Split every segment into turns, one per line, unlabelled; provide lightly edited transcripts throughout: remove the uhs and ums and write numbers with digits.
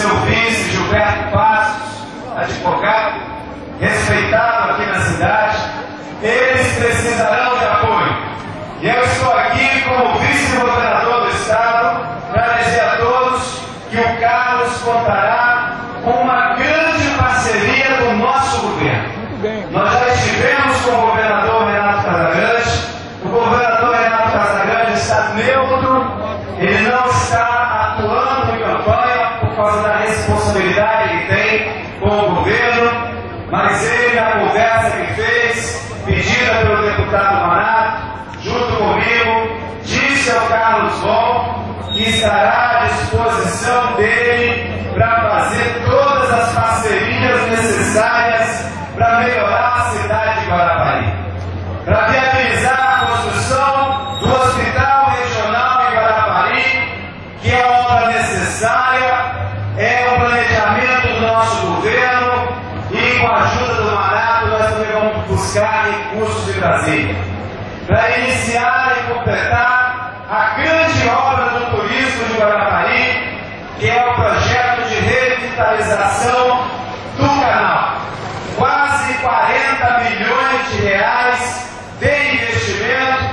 seu vice, Gilberto Passos, advogado, respeitado aqui na cidade, eles precisarão de apoio. E eu estou aqui como vice-governador do Estado para dizer a todos que o Carlos contará com uma grande parceria do nosso governo. Nós já estivemos com o governador Renato Casagrande. O governador Renato Casagrande está neutro, ele não está atuando em campanha por causa da responsabilidade que tem com o governo, mas ele, na conversa que fez, pedida pelo deputado Manato, junto comigo, disse ao Carlos Gon que estará à disposição dele para fazer todas as parcerias necessárias para melhorar a cidade de Guarapari, para viabilizar a construção do Hospital Regional em Guarapari, que é uma obra necessária, é o planejamento do nosso governo, e com a ajuda do Manato nós também vamos buscar recursos de Brasília, para iniciar e completar a grande obra do turismo de Guarapari, que é o projeto de revitalização do canal. Quase 40 milhões de reais de investimento,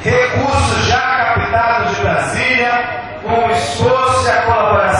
recursos já captados de Brasília, com o esforço e a colaboração